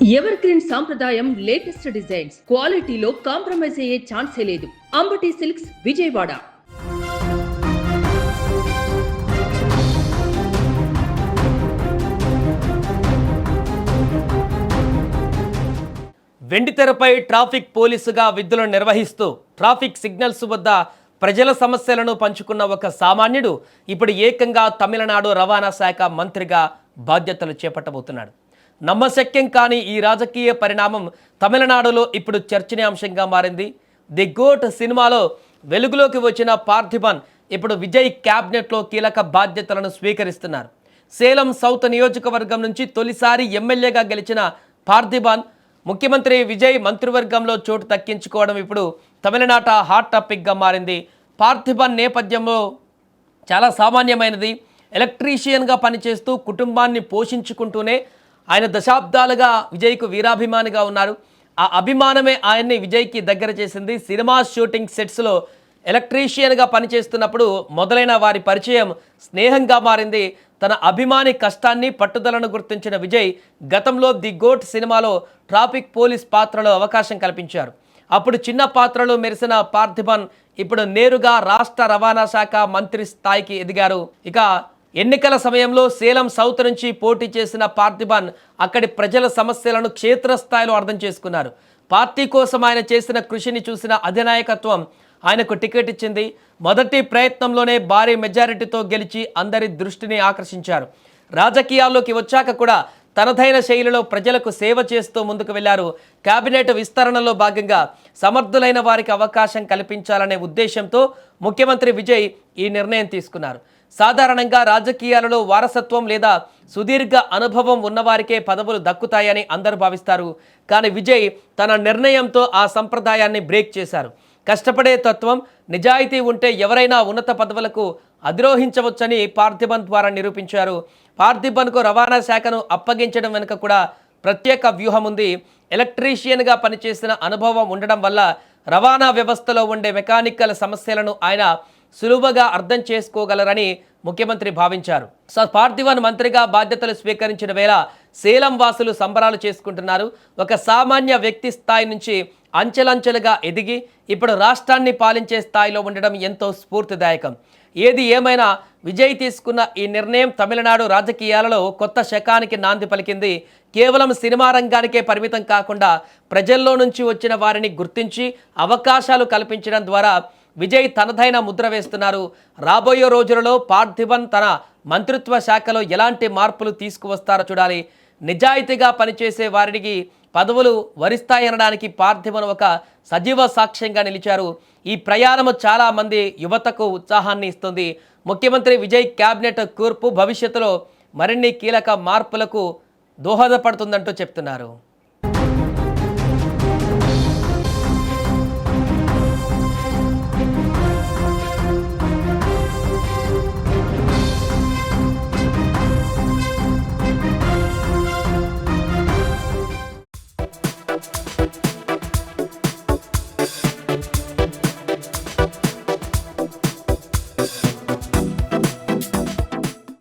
Ever green సాంప్రదాయం latest designs క్వాలిటీలో compromise అయ్యే ఛాన్సే లేదు. అంబటి సిల్క్స్ విజయవాడ. వెండితెరపై ట్రాఫిక్ పోలీసుగా విధులను నిర్వహిస్తూ ట్రాఫిక్ సిగ్నల్స్ వద్ద ప్రజల సమస్యలను పంచుకున్న ఒక సామాన్యుడు ఇప్పుడు ఏకంగా తమిళనాడు రవాణా శాఖ మంత్రిగా బాధ్యతలు చేపట్టబోతున్నాడు. నమ్మశక్యం కాని ఈ రాజకీయ పరిణామం తమిళనాడులో ఇప్పుడు చర్చనీయాంశంగా మారింది. ది గోట్ సినిమాలో వెలుగులోకి వచ్చిన పార్థిబన్ ఇప్పుడు విజయ్ క్యాబినెట్లో కీలక బాధ్యతలను స్వీకరిస్తున్నారు. సేలం సౌత్ నియోజకవర్గం నుంచి తొలిసారి ఎమ్మెల్యేగా గెలిచిన పార్థిబన్ ముఖ్యమంత్రి విజయ్ మంత్రివర్గంలో చోటు దక్కించుకోవడం ఇప్పుడు తమిళనాట హాట్ టాపిక్గా మారింది. పార్థిబన్ నేపథ్యంలో చాలా సామాన్యమైనది. ఎలక్ట్రీషియన్గా పనిచేస్తూ కుటుంబాన్ని పోషించుకుంటూనే ఆయన దశాబ్దాలుగా విజయ్కు వీరాభిమానిగా ఉన్నారు. ఆ అభిమానమే ఆయన్ని విజయ్కి దగ్గర చేసింది. సినిమా షూటింగ్ సెట్స్లో ఎలక్ట్రీషియన్గా పనిచేస్తున్నప్పుడు మొదలైన వారి పరిచయం స్నేహంగా మారింది. తన అభిమాని కష్టాన్ని పట్టుదలను గుర్తించిన విజయ్ గతంలో ది గోట్ సినిమాలో ట్రాఫిక్ పోలీస్ పాత్రలో అవకాశం కల్పించారు. అప్పుడు చిన్న పాత్రలో మెరిసిన పార్థిబన్ ఇప్పుడు నేరుగా రాష్ట్ర రవాణా శాఖ మంత్రి స్థాయికి ఎదిగారు. ఇక ఎన్నికల సమయంలో సేలం సౌత్ నుంచి పోటీ చేసిన పార్థిబన్ అక్కడి ప్రజల సమస్యలను క్షేత్రస్థాయిలో అర్థం చేసుకున్నారు. పార్టీ కోసం ఆయన చేసిన కృషిని చూసిన అధినాయకత్వం ఆయనకు టికెట్ ఇచ్చింది. మొదటి ప్రయత్నంలోనే భారీ మెజారిటీతో గెలిచి అందరి దృష్టిని ఆకర్షించారు. రాజకీయాల్లోకి వచ్చాక కూడా తనదైన శైలిలో ప్రజలకు సేవ చేస్తూ ముందుకు వెళ్లారు. కేబినెట్ విస్తరణలో భాగంగా సమర్థులైన వారికి అవకాశం కల్పించాలనే ఉద్దేశంతో ముఖ్యమంత్రి విజయ్ ఈ నిర్ణయం తీసుకున్నారు. సాధారణంగా రాజకీయాలలో వారసత్వం లేదా సుదీర్ఘ అనుభవం ఉన్నవారికే పదవులు దక్కుతాయని అందరూ భావిస్తారు. కానీ విజయ్ తన నిర్ణయంతో ఆ సంప్రదాయాన్ని బ్రేక్ చేశారు. కష్టపడే తత్వం, నిజాయితీ ఉంటే ఎవరైనా ఉన్నత పదవులకు అధిరోహించవచ్చని పార్థిబన్ ద్వారా నిరూపించారు. పార్థిబన్కు రవాణా శాఖను అప్పగించడం వెనుక కూడా ప్రత్యేక వ్యూహం ఉంది. ఎలక్ట్రీషియన్గా పనిచేసిన అనుభవం ఉండడం వల్ల రవాణా వ్యవస్థలో ఉండే మెకానికల్ సమస్యలను ఆయన సులువుగా అర్థం చేసుకోగలరని ముఖ్యమంత్రి భావించారు. పార్థిబన్ మంత్రిగా బాధ్యతలు స్వీకరించిన వేళ సేలం వాసులు సంబరాలు చేసుకుంటున్నారు. ఒక సామాన్య వ్యక్తి స్థాయి నుంచి అంచెలంచెలుగా ఎదిగి ఇప్పుడు రాష్ట్రాన్ని పాలించే స్థాయిలో ఉండడం ఎంతో స్ఫూర్తిదాయకం. ఏది ఏమైనా విజయ్ తీసుకున్న ఈ నిర్ణయం తమిళనాడు రాజకీయాలలో కొత్త శకానికి నాంది పలికింది. కేవలం సినిమా రంగానికే పరిమితం కాకుండా ప్రజల్లో నుంచి వచ్చిన వారిని గుర్తించి అవకాశాలు కల్పించడం ద్వారా విజయ్ తనదైన ముద్ర వేస్తున్నారు. రాబోయే రోజులలో పార్థిబన్ తన మంత్రిత్వ శాఖలో ఎలాంటి మార్పులు తీసుకువస్తారో చూడాలి. నిజాయితీగా పనిచేసే వారికి పదవులు వరిస్తాయనడానికి పార్థిబన్ ఒక సజీవ సాక్ష్యంగా నిలిచారు. ఈ ప్రయాణము చాలా మంది యువతకు ఉత్సాహాన్ని ఇస్తుంది. ముఖ్యమంత్రి విజయ్ క్యాబినెట్ కూర్పు భవిష్యత్తులో మరిన్ని కీలక మార్పులకు దోహదపడుతుందంటూ చెప్తున్నారు.